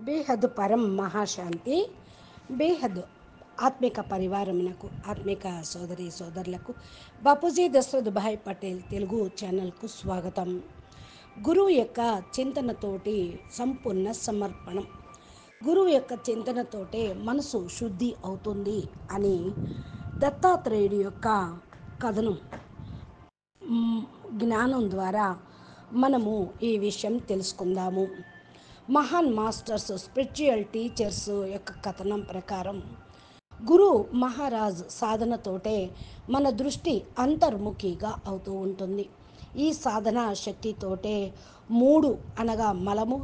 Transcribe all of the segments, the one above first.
బేహద్ పరం మహాశాంతి. బేహద్ ఆత్మిక పరివారమునకు, ఆత్మిక సోదరి సోదరులకు బాపూజీ దశరథ్ భాయ్ పటేల్ తెలుగు ఛానల్కు స్వాగతం. గురువు యొక్క చింతనతోటి సంపూర్ణ సమర్పణం. గురువు యొక్క చింతనతోటే మనసు శుద్ధి అవుతుంది అని దత్తాత్రేయుడి యొక్క కథనం జ్ఞానం ద్వారా మనము ఈ విషయం తెలుసుకుందాము. మహాన్ మాస్టర్స్, స్పిరిచువల్ టీచర్స్ యొక్క కథనం ప్రకారం గురు మహారాజ్ సాధనతోటే మన దృష్టి అంతర్ముఖిగా అవుతూ ఉంటుంది. ఈ సాధన శక్తితోటే మూడు అనగా మలము,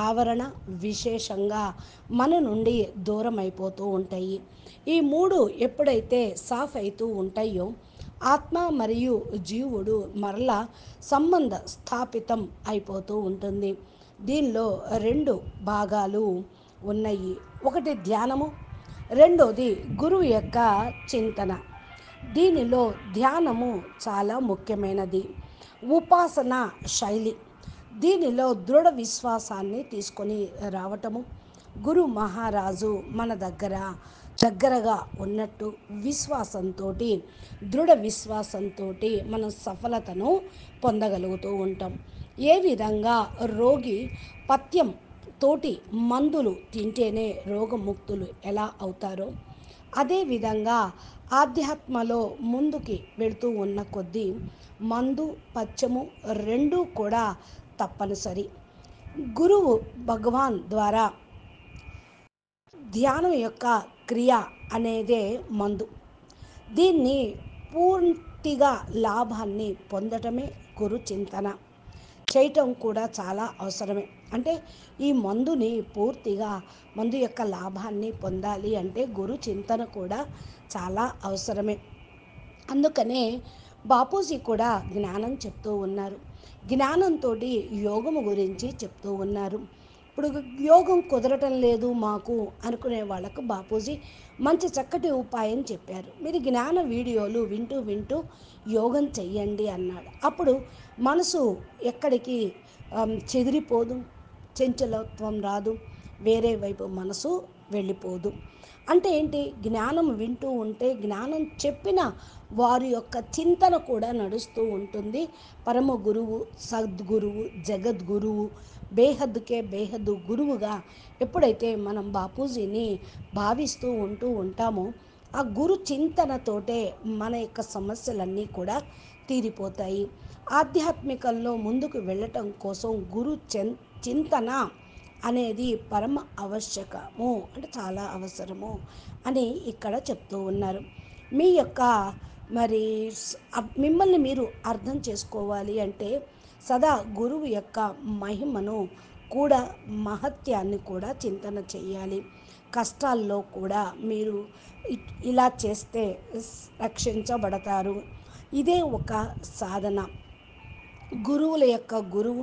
ఆవరణ విశేషంగా మన నుండి దూరం అయిపోతూ ఉంటాయి. ఈ మూడు ఎప్పుడైతే సాఫ్ అవుతూ ఉంటాయో ఆత్మ మరియు జీవుడు మరలా సంబంధ స్థాపితం అయిపోతూ ఉంటుంది. దీనిలో రెండు భాగాలు ఉన్నాయి. ఒకటి ధ్యానము, రెండోది గురువు యొక్క చింతన. దీనిలో ధ్యానము చాలా ముఖ్యమైనది. ఉపాసన శైలి దీనిలో దృఢ విశ్వాసాన్ని తీసుకొని రావటము. గురు మహారాజు మన దగ్గరగా ఉన్నట్టు విశ్వాసంతో, దృఢ విశ్వాసంతో మనం సఫలతను పొందగలుగుతూ ఉంటాం. ఏ విధంగా రోగి పథ్యం తోటి మందులు తింటేనే రోగముక్తులు ఎలా అవుతారో, అదేవిధంగా ఆధ్యాత్మలో ముందుకి వెళుతూ ఉన్న కొద్దీ మందు పథ్యము రెండూ కూడా తప్పనిసరి. గురువు భగవాన్ ద్వారా ధ్యానం యొక్క క్రియ అనేదే మందు. దీన్ని పూర్తిగా లాభాన్ని పొందటమే గురు చింతన చేయటం కూడా చాలా అవసరమే. అంటే ఈ మందుని పూర్తిగా మందు యొక్క లాభాన్ని పొందాలి అంటే గురు చింతన కూడా చాలా అవసరమే. అందుకనే బాపూజీ కూడా జ్ఞానం చెప్తూ ఉన్నారు. జ్ఞానంతో యోగము గురించి చెప్తూ ఉన్నారు. ఇప్పుడు యోగం కుదరటం లేదు మాకు అనుకునే వాళ్ళకు బాపూజీ మంచి చక్కటి ఉపాయం చెప్పారు. మీరు జ్ఞాన వీడియోలు వింటూ వింటూ యోగం చెయ్యండి అన్నాడు. అప్పుడు మనసు ఎక్కడికి చెదిరిపోదు, చంచలత్వం రాదు, వేరే వైపు మనసు వెళ్ళిపోదు. అంటే ఏంటి? జ్ఞానం వింటూ ఉంటే జ్ఞానం చెప్పిన వారి యొక్క చింతన కూడా నడుస్తూ ఉంటుంది. పరమ గురువు, సద్గురువు, జగద్గురువు, బేహద్కే బేహద్దు గురువుగా ఎప్పుడైతే మనం బాపూజీని భావిస్తూ ఉంటామో ఆ గురు చింతనతోటే మన యొక్క సమస్యలన్నీ కూడా తీరిపోతాయి. ఆధ్యాత్మికంలో ముందుకు వెళ్ళటం కోసం గురు చింతన అనేది పరమ ఆవశ్యకము, అంటే చాలా అవసరము అని ఇక్కడ చెప్తూ ఉన్నారు. మీ యొక్క మరి మిమ్మల్ని మీరు అర్థం చేసుకోవాలి అంటే సదా గురువు యొక్క మహిమను కూడా, మహత్యాన్ని కూడా చింతన చేయాలి. కష్టాల్లో కూడా మీరు ఇలా చేస్తే రక్షించబడతారు. ఇదే ఒక సాధన. గురువుల యొక్క గురువు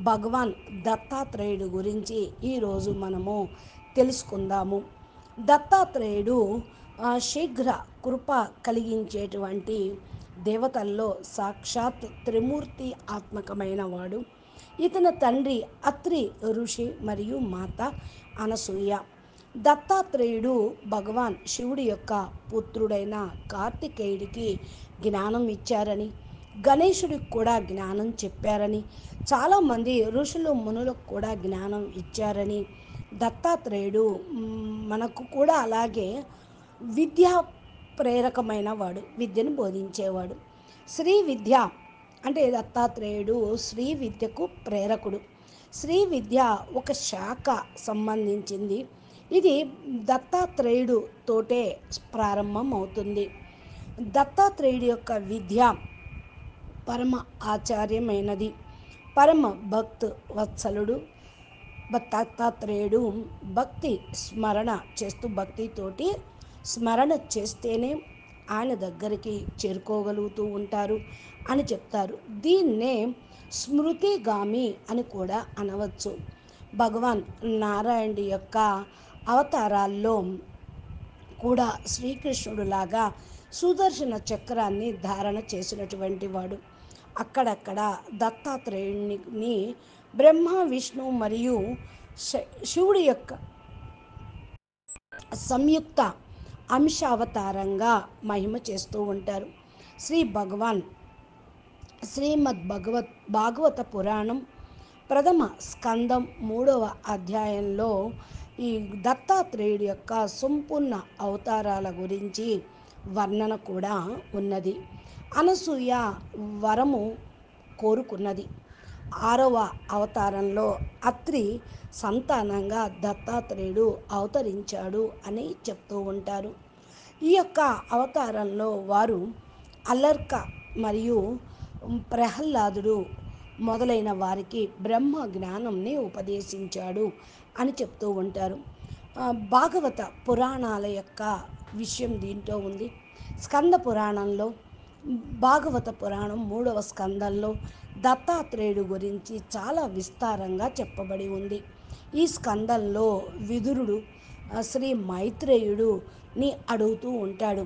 భగవాన్ దత్తాత్రేయుడు గురించి ఈరోజు మనము తెలుసుకుందాము. దత్తాత్రేయుడు శీఘ్ర కృప కలిగించేటువంటి దేవతల్లో సాక్షాత్ త్రిమూర్తి ఆత్మకమైన వాడు. ఇతని తండ్రి అత్రి ఋషి మరియు మాత అనసూయ. దత్తాత్రేయుడు భగవాన్ శివుడి యొక్క పుత్రుడైన కార్తికేయుడికి జ్ఞానం ఇచ్చారని, గణేశుడికి కూడా జ్ఞానం చెప్పారని, చాలామంది ఋషులు మునులకు కూడా జ్ఞానం ఇచ్చారని, దత్తాత్రేయుడు మనకు కూడా అలాగే విద్యా ప్రేరకమైన వాడు, విద్యను బోధించేవాడు. శ్రీ విద్య అంటే దత్తాత్రేయుడు శ్రీ విద్యకు ప్రేరకుడు. శ్రీ విద్య ఒక శాఖ సంబంధించింది. ఇది దత్తాత్రేయుడు తోటే ప్రారంభం అవుతుంది. దత్తాత్రేయుడి యొక్క విద్య పరమ ఆచార్యమైనది. పరమ భక్త్ వత్సలుడు దత్తాత్రేయుడు. భక్తి స్మరణ చేస్తూ, భక్తితోటి స్మరణ చేస్తేనే ఆయన దగ్గరికి చేరుకోగలుగుతూ ఉంటారు అని చెప్తారు. దీన్నే స్మృతిగామి అని కూడా అనవచ్చు. భగవాన్ నారాయణుడి యొక్క అవతారాల్లో కూడా శ్రీకృష్ణుడులాగా సుదర్శన చక్రాన్ని ధారణ చేసినటువంటి వాడు. అక్కడక్కడ దత్తాత్రేయుని బ్రహ్మ విష్ణు మరియు శివుడి యొక్క సంయుక్త అంశావతారంగా మహిమ చేస్తూ ఉంటారు. శ్రీ భగవాన్ భాగవత పురాణం ప్రథమ స్కందం 3వ అధ్యాయంలో ఈ దత్తాత్రేయుడి యొక్క సంపూర్ణ అవతారాల గురించి వర్ణన కూడా ఉన్నది. అనసూయ వరము కోరుకున్నది. 6వ అవతారంలో అత్రి సంతానంగా దత్తాత్రేయుడు అవతరించాడు అని చెప్తూ ఉంటారు. ఈ యొక్క అవతారంలో వారు అల్లర్క మరియు ప్రహ్లాదుడు మొదలైన వారికి బ్రహ్మ జ్ఞానంని ఉపదేశించాడు అని చెప్తూ ఉంటారు. భాగవత పురాణాల యొక్క విషయం దీంట్లో ఉంది. స్కంద పురాణంలో భాగవత పురాణం 3వ స్కందంలో దత్తాత్రేయుడు గురించి చాలా విస్తారంగా చెప్పబడి ఉంది. ఈ స్కందంలో విదురుడు శ్రీ మైత్రేయుడుని అడుగుతూ ఉంటాడు,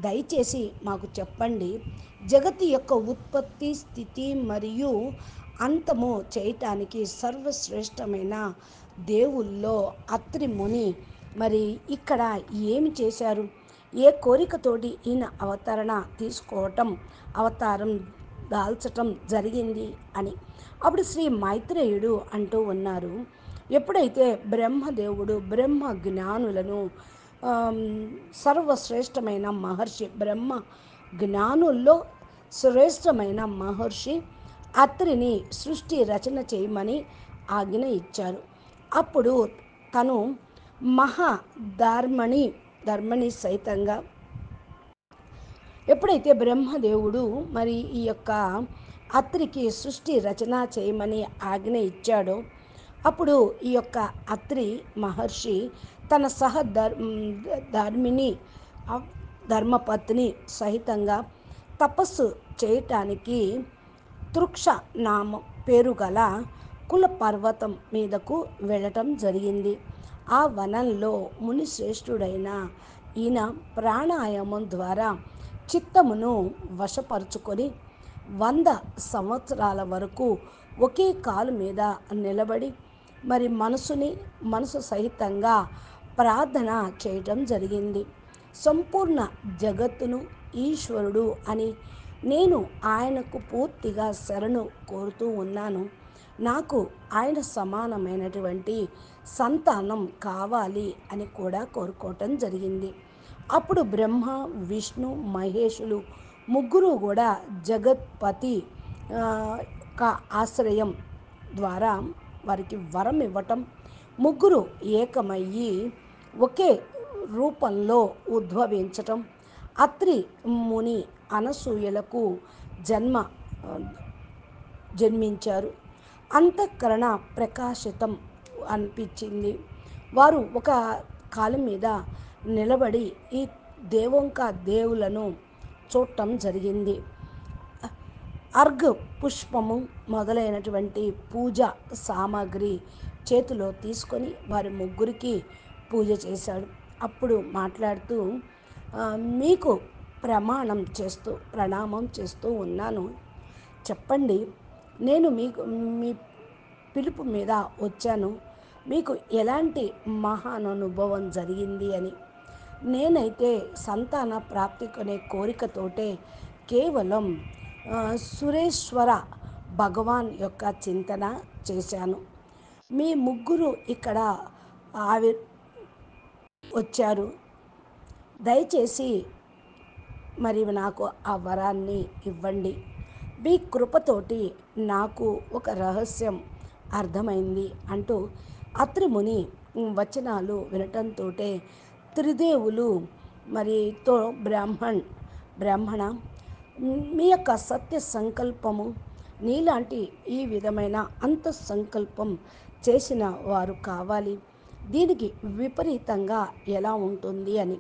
దయచేసి మాకు చెప్పండి, జగతి యొక్క ఉత్పత్తి స్థితి మరియు అంతము చేయటానికి సర్వశ్రేష్టమైన దేవుల్లో అత్రి ముని మరి ఇక్కడ ఏమి చేశారు, ఏ కోరికతోటి ఈయన అవతారం దాల్చటం జరిగింది అని. అప్పుడు శ్రీ మైత్రేయుడు అంటూ ఉన్నారు, ఎప్పుడైతే బ్రహ్మదేవుడు బ్రహ్మ జ్ఞానులను సర్వశ్రేష్టమైన మహర్షి, బ్రహ్మ జ్ఞానుల్లో శ్రేష్టమైన మహర్షి అత్రిని సృష్టి రచన చేయమని ఆజ్ఞ ఇచ్చారు. అప్పుడు తను ధర్మణి సైతంగా ఎప్పుడైతే బ్రహ్మదేవుడు మరి ఈ యొక్క అత్రికి సృష్టి రచన చేయమని ఆజ్ఞ ఇచ్చాడో అప్పుడు ఈ యొక్క అత్రి మహర్షి తన ధర్మిని ధర్మపత్ని సహితంగా తపస్సు చేయటానికి తృక్ష నామ పేరు గల కుల పర్వతం మీదకు వెళ్ళటం జరిగింది. ఆ వనంలో మునిశ్రేష్ఠుడైన ఈయన ప్రాణాయామం ద్వారా చిత్తమును వశపరుచుకొని 100 సంవత్సరాల వరకు ఒకే కాలు మీద నిలబడి మరి మనసు సహితంగా ప్రార్థన చేయటం జరిగింది. సంపూర్ణ జగత్తును ఈశ్వరుడు అని నేను ఆయనకు పూర్తిగా శరణు కోరుతూ ఉన్నాను. నాకు ఆయన సమానమైనటువంటి సంతానం కావాలి అని కూడా కోరుకోవటం జరిగింది. అప్పుడు బ్రహ్మ విష్ణు మహేషులు ముగ్గురు కూడా జగత్పతి ఆశ్రయం ద్వారా వారికి వరం ఇవ్వటం, ముగ్గురు ఏకమయ్యి ఒకే రూపంలో ఉద్భవించటం, అత్రి ముని అనసూయలకు జన్మించారు. అంతఃకరణ ప్రకాశితం అనిపించింది. వారు ఒక కాలం మీద నిలబడి ఈ దేవులను చూడటం జరిగింది. అర్ఘ్ పుష్పము మొదలైనటువంటి పూజ సామాగ్రి చేతిలో తీసుకొని వారి ముగ్గురికి పూజ చేశాడు. అప్పుడు మాట్లాడుతూ మీకు ప్రణామం చేస్తూ ఉన్నాను, చెప్పండి, నేను మీ పిలుపు మీద వచ్చాను, మీకు ఎలాంటి మహానుభవం జరిగింది అని. నేనైతే సంతాన ప్రాప్తి కొనే కోరికతోటే కేవలం సురేశ్వర భగవాన్ యొక్క చింతన చేశాను. మీ ముగ్గురు ఇక్కడ వచ్చారు, దయచేసి మరి నాకు ఆ వరాన్ని ఇవ్వండి. మీ కృపతోటి నాకు ఒక రహస్యం అర్థమైంది అంటూ అత్రిముని వచనాలు వినటంతో త్రిదేవులు మరితో బ్రాహ్మణ మీ యొక్క సత్య సంకల్పము నీలాంటి ఈ విధమైన సంకల్పం చేసిన వారు కావాలి, దీనికి విపరీతంగా ఎలా ఉంటుంది అని.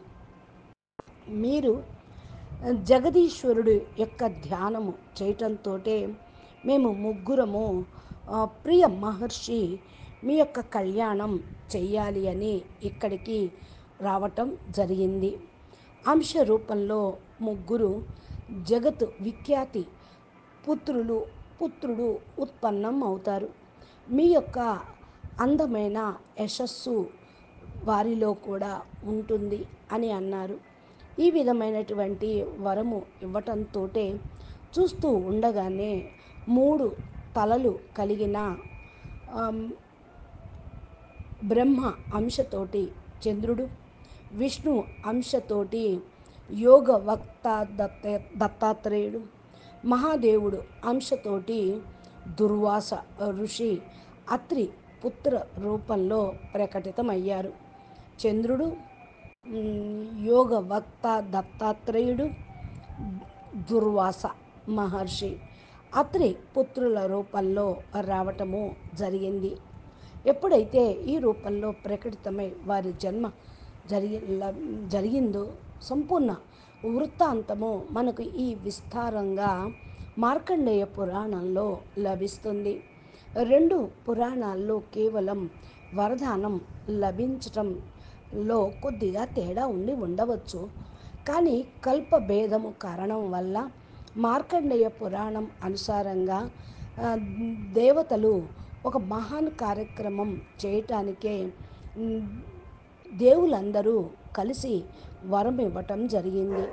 మీరు జగదీశ్వరుడు యొక్క ధ్యానము చేయటంతో మేము ముగ్గురము ప్రియ మహర్షి మీ యొక్క కళ్యాణం చెయ్యాలి అని ఇక్కడికి రావటం జరిగింది. అంశ రూపంలో ముగ్గురు జగత్ విఖ్యాతి పుత్రుడు ఉత్పన్నం అవుతారు. మీ యొక్క అందమైన యశస్సు వారిలో కూడా ఉంటుంది అని అన్నారు. ఈ విధమైనటువంటి వరము ఇవ్వటంతో చూస్తూ ఉండగానే 3 తలలు కలిగిన ఆమ్, బ్రహ్మ అంశతోటి చంద్రుడు, విష్ణు అంశతోటి యోగ వక్త దత్తాత్రేయుడు, మహాదేవుడు అంశతోటి దుర్వాస ఋషి అత్రి పుత్ర రూపంలో ప్రకటితమయ్యారు. చంద్రుడు యోగ వక్త దత్తాత్రేయుడు, దుర్వాస మహర్షి అత్రి పుత్రుల రూపంలో రావటము జరిగింది. ఎప్పుడైతే ఈ రూపంలో ప్రకటితమై వారి జన్మ జరిగి జరిగిందో సంపూర్ణ వృత్తాంతము మనకు ఈ విస్తారంగా మార్కండేయ పురాణంలో లభిస్తుంది. 2 పురాణాల్లో కేవలం వరదానం లభించటంలో కొద్దిగా తేడా ఉండి ఉండవచ్చు. కానీ కల్పభేదము కారణం వల్ల మార్కండేయ పురాణం అనుసారంగా దేవతలు ఒక మహాన్ కార్యక్రమం చేయటానికే దేవులందరూ కలిసి వరం ఇవ్వటం జరిగింది.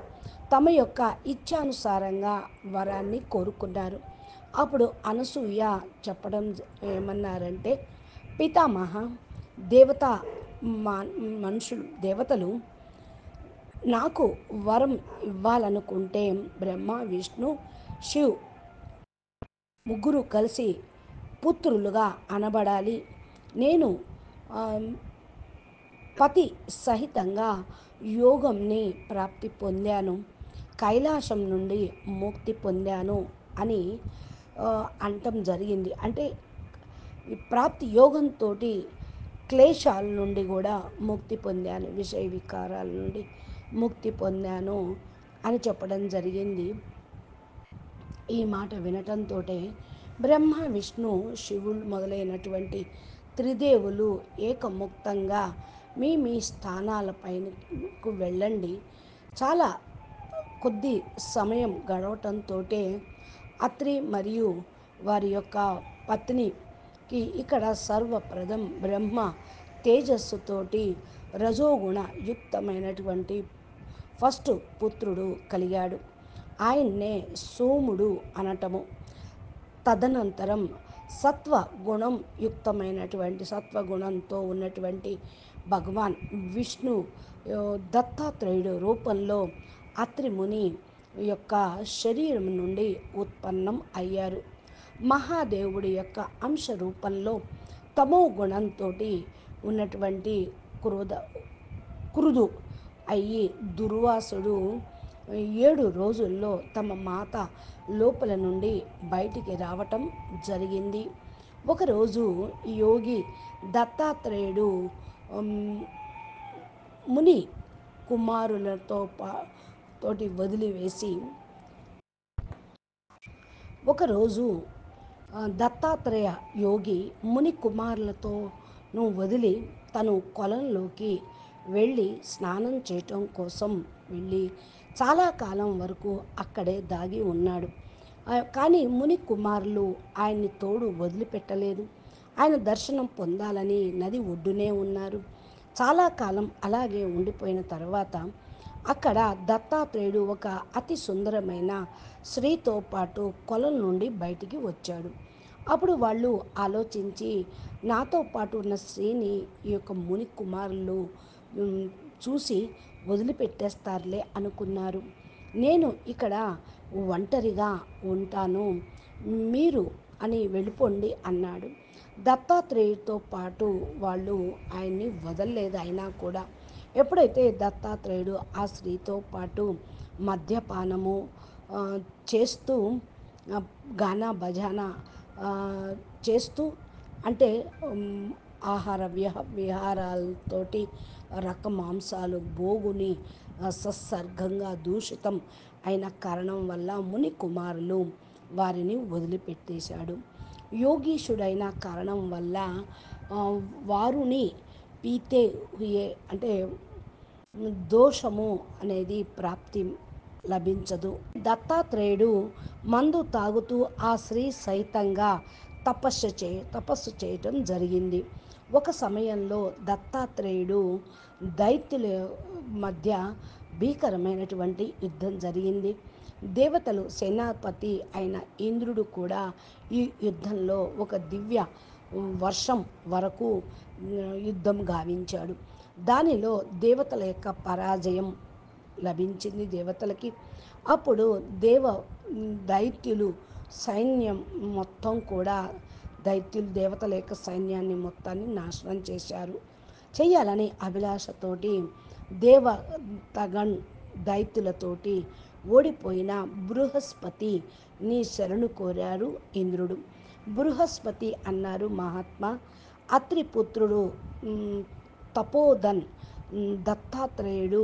తమ యొక్క ఇచ్ఛానుసారంగా వరాన్ని కోరుకున్నారు. అప్పుడు అనసూయ చెప్పడం ఏమన్నారంటే, పితామహ దేవత మనుషులు దేవతలు నాకు వరం ఇవ్వాలనుకుంటే బ్రహ్మ విష్ణు శివ్ ముగ్గురు కలిసి పుత్రులుగా అనబడాలి. నేను పతి సహితంగా యోగంని ప్రాప్తి పొందాను, కైలాసం నుండి ముక్తి పొందాను అని అనటం జరిగింది. అంటే ఈ ప్రాప్తి యోగంతో క్లేశాల నుండి కూడా ముక్తి పొందాను, విషయ వికారాల నుండి ముక్తి పొందాను అని చెప్పడం జరిగింది. ఈ మాట వినటంతో బ్రహ్మ విష్ణు శివులు మొదలైనటువంటి త్రిదేవులు ఏకముక్తంగా మీ మీ స్థానాలపైనకు వెళ్ళండి. చాలా కొద్ది సమయం గడవటంతో అత్రి మరియు వారి యొక్క పత్నికి ఇక్కడ సర్వప్రథం బ్రహ్మ తేజస్సుతోటి రజోగుణ యుక్తమైనటువంటి ఫస్ట్ పుత్రుడు కలిగాడు. ఆయన్నే సోముడు అనటము. తదనంతరం సత్వగుణం యుక్తమైనటువంటి సత్వగుణంతో ఉన్నటువంటి భగవాన్ విష్ణు దత్తాత్రేయుడు రూపంలో అత్రి ముని యొక్క శరీరం నుండి ఉత్పన్నం అయ్యారు. మహాదేవుడి యొక్క అంశ రూపంలో తమో గుణంతో ఉన్నటువంటి క్రుదు అయ్యి దుర్వాసుడు 7 రోజుల్లో తమ మాత లోపల నుండి బయటికి రావటం జరిగింది. ఒకరోజు యోగి దత్తాత్రేయుడు ముని కుమారులతో తోటి వదిలివేసి ఒకరోజు దత్తాత్రేయ యోగి ముని కుమారులతోను వదిలి తను కొలంలోకి వెళ్ళి స్నానం చేయటం కోసం వెళ్ళి చాలా కాలం వరకు అక్కడే దాగి ఉన్నాడు. కానీ ముని కుమారులు ఆయన్ని తోడు వదిలిపెట్టలేదు. ఆయన దర్శనం పొందాలని నది ఒడ్డునే ఉన్నారు. చాలా కాలం అలాగే ఉండిపోయిన తర్వాత అక్కడ దత్తాత్రేయుడు ఒక అతి సుందరమైన స్త్రీతో పాటు కొలం నుండి బయటికి వచ్చాడు. అప్పుడు వాళ్ళు ఆలోచించి నాతో పాటు ఉన్న స్త్రీని ఈ యొక్క ముని కుమారులు చూసి వదిలిపెట్టేస్తారులే అనుకున్నారు. నేను ఇక్కడ ఒంటరిగా ఉంటాను, మీరు అని వెళ్ళిపోండి అన్నాడు. దత్తాత్రేయుడితో పాటు వాళ్ళు ఆయన్ని వదలలేదు. అయినా కూడా ఎప్పుడైతే దత్తాత్రేయుడు ఆ స్త్రీతో పాటు మద్యపానము చేస్తూ గానా బజానా చేస్తూ అంటే ఆహార విహారాలతోటి రక మాంసాలు భోగుని సత్సర్గంగా దూషితం అయిన కారణం వల్ల ముని కుమారులు వారిని వదిలిపెట్టేశాడు. యోగీశుడైన కారణం వల్ల వారుని పీతే హుయే అంటే దోషము అనేది ప్రాప్తి లభించదు. దత్తాత్రేయుడు మందు తాగుతూ ఆ స్త్రీ సహితంగా తపస్సు చేయటం జరిగింది. ఒక సమయంలో దత్తాత్రేయుడు దైత్యుల మధ్య భీకరమైనటువంటి యుద్ధం జరిగింది. దేవతలు సేనాపతి అయిన ఇంద్రుడు కూడా ఈ యుద్ధంలో ఒక దివ్య వర్షం వరకు యుద్ధం గావించాడు. దానిలో దేవతల యొక్క పరాజయం లభించింది దేవతలకి. అప్పుడు దైత్యులు సైన్యం మొత్తం కూడా దైత్యులు దేవతల యొక్క సైన్యాన్ని మొత్తాన్ని నాశనం చేశారు. చెయ్యాలని అభిలాషతోటి దేవతగణ్ దైత్యులతోటి ఓడిపోయిన బృహస్పతి నీ శరణు కోరారు ఇంద్రుడు. బృహస్పతి అన్నారు, మహాత్మా, అత్రిపుత్రుడు తపోధన్ దత్తాత్రేయుడు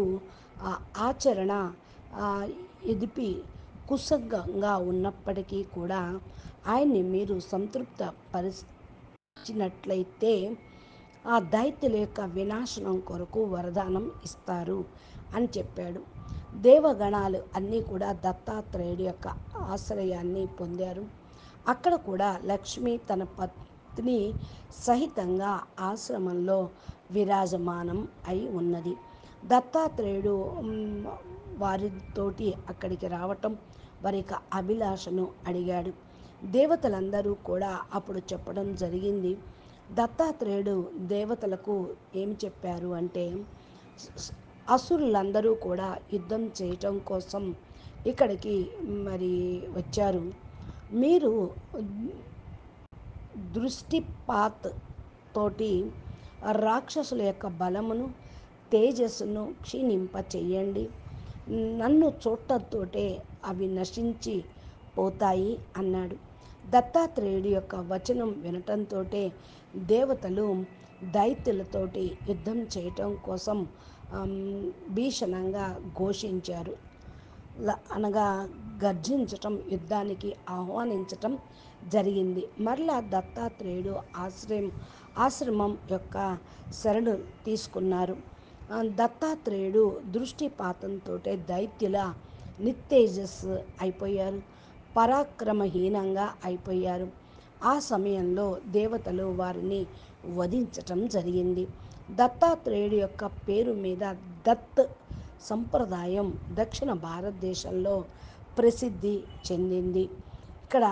ఆచరణ ఎదిపి కుసంగంగా ఉన్నప్పటికీ కూడా ఆయన్ని మీరు సంతృప్త పరిచినట్లయితే ఆ దైత్యుల యొక్క వినాశనం కొరకు వరదానం ఇస్తారు అని చెప్పాడు. దేవగణాలు అన్నీ కూడా దత్తాత్రేయుడి యొక్క ఆశ్రయాన్ని పొందారు. అక్కడ కూడా లక్ష్మి తన పత్ని సహితంగా ఆశ్రమంలో విరాజమానం అయి ఉన్నది. దత్తాత్రేయుడు వారితోటి అక్కడికి రావటం, వారి యొక్క అభిలాషను అడిగాడు. దేవతలందరూ కూడా అప్పుడు చెప్పడం జరిగింది. దత్తాత్రేయుడు దేవతలకు ఏమి చెప్పారు అంటే, అసురులందరూ కూడా యుద్ధం చేయటం కోసం ఇక్కడికి మరి వచ్చారు. మీరు దృష్టిపాత్ తోటి రాక్షసుల యొక్క బలమును తేజస్సును క్షీణింప చెయ్యండి. నన్ను చూడటంతోటే అవి నశించి పోతాయి అన్నాడు. దత్తాత్రేయుడి యొక్క వచనం వినటంతో దేవతలు దైత్యులతోటి యుద్ధం చేయటం కోసం భీషణంగా ఘోషించారు. అనగా గర్జించటం, యుద్ధానికి ఆహ్వానించటం జరిగింది. మరలా దత్తాత్రేయుడు ఆశ్రమం యొక్క శరణు తీసుకున్నారు. దత్తాత్రేయుడు దృష్టిపాతంతో దైత్యుల నిత్తేజస్సు అయిపోయారు, పరాక్రమహీనంగా అయిపోయారు. ఆ సమయంలో దేవతలు వారిని వధించటం జరిగింది. దత్తాత్రేయుడి యొక్క పేరు మీద దత్ సంప్రదాయం దక్షిణ భారతదేశంలో ప్రసిద్ధి చెందింది. ఇక్కడ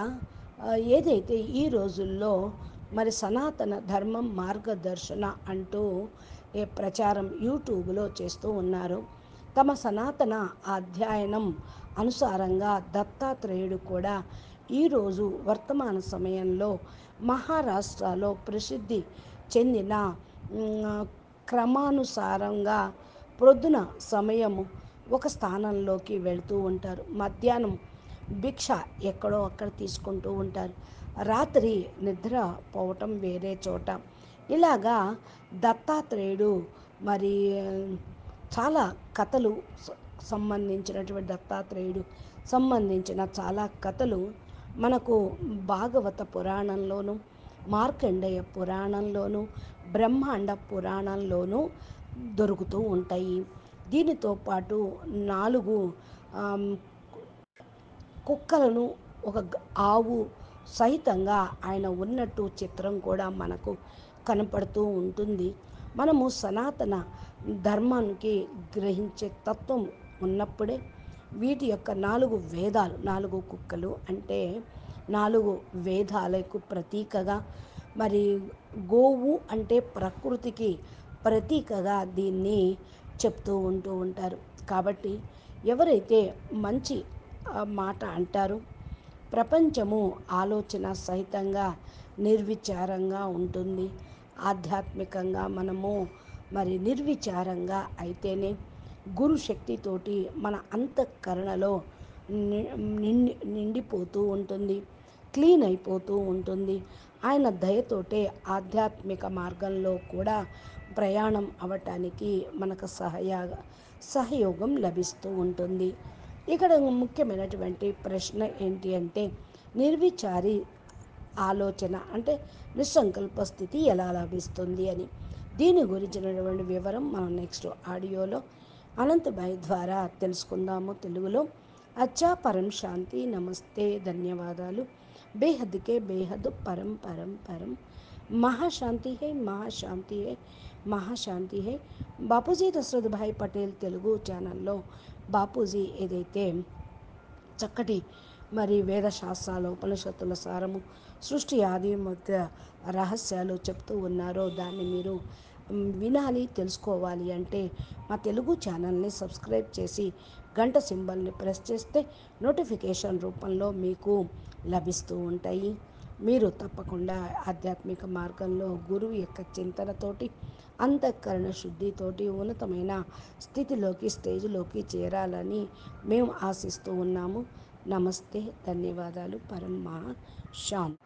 ఏదైతే ఈ రోజుల్లో మరి సనాతన ధర్మం మార్గదర్శన అంటూ ప్రచారం యూట్యూబ్లో చేస్తూ ఉన్నారు. తమ సనాతన అధ్యయనం అనుసారంగా దత్తాత్రేయుడు కూడా ఈరోజు వర్తమాన సమయంలో మహారాష్ట్రలో ప్రసిద్ధి చెందిన క్రమానుసారంగా ప్రొద్దున సమయము ఒక స్థానంలోకి వెళుతూ ఉంటారు. మధ్యాహ్నం భిక్ష ఎక్కడో అక్కడ తీసుకుంటూ ఉంటారు. రాత్రి నిద్ర పోవటం వేరే చోట. ఇలాగా దత్తాత్రేయుడు మరి చాలా కథలు సంబంధించినటువంటి దత్తాత్రేయుడు సంబంధించిన చాలా కథలు మనకు భాగవత పురాణంలోను, మార్కండేయ పురాణంలోను, బ్రహ్మాండ పురాణంలోనూ దొరుకుతూ ఉంటాయి. దీనితో పాటు 4 కుక్కలను, ఒక ఆవు సహితంగా ఆయన ఉన్నట్టు చిత్రం కూడా మనకు కనపడుతూ ఉంటుంది. మనము సనాతన ధర్మానికి గ్రహించే తత్వం ఉన్నప్పుడే వీటి యొక్క 4 వేదాలు, 4 కుక్కలు అంటే 4 వేదాలకు ప్రతీకగా, మరి గోవు అంటే ప్రకృతికి ప్రతీకగా దీన్ని చెప్తూ ఉంటూ ఉంటారు. కాబట్టి ఎవరైతే మంచి మాట అంటారో, ప్రపంచము ఆలోచన సహితంగా నిర్విచారంగా ఉంటుంది. ఆధ్యాత్మికంగా మనము మరి నిర్విచారంగా అయితేనే గురు శక్తితోటి మన అంతఃకరణలో నిండిపోతూ ఉంటుంది, క్లీన్ అయిపోతూ ఉంటుంది. ఆయన దయతోటే ఆధ్యాత్మిక మార్గంలో కూడా ప్రయాణం అవటానికి మనకు సహయోగం లభిస్తూ ఉంటుంది. ఇక్కడ ముఖ్యమైనటువంటి ప్రశ్న ఏంటి అంటే, నిర్విచారి ఆలోచన అంటే నిస్సంకల్ప స్థితి ఎలా లభిస్తుంది అని. దీని గురించినటువంటి వివరం మనం నెక్స్ట్ ఆడియోలో అనంతభాయ్ ద్వారా తెలుసుకుందాము తెలుగులో. అచ్చా, పరం శాంతి, నమస్తే, ధన్యవాదాలు. बेहद के बेहद परम परम परम మహాశాంతి హై మహాశాంతి హై మహాశాంతి హై. బాపూజీ దశరథ్ భాయ్ పటేల్ తెలుగు ఛానల్లో బాపూజీ ఏదైతే చక్కటి మరి వేదశాస్త్రాలు ఉపనిషత్తుల సారము సృష్టి ఆది మధ్య రహస్యాలు చెప్తూ ఉన్నారో దాన్ని మీరు వినాలి, తెలుసుకోవాలి అంటే మా తెలుగు ఛానల్ని సబ్స్క్రైబ్ చేసి గంట సింబల్ని ప్రెస్ చేస్తే నోటిఫికేషన్ రూపంలో మీకు లభిస్తూ ఉంటాయి. మీరు తప్పకుండా ఆధ్యాత్మిక మార్గంలో గురువు యొక్క చింతనతోటి అంతఃకరణ శుద్ధితోటి ఉన్నతమైన స్థితిలోకి స్టేజ్లోకి చేరాలని మేము ఆశిస్తూ ఉన్నాము. నమస్తే, ధన్యవాదాలు. పరం మహా శాంతి.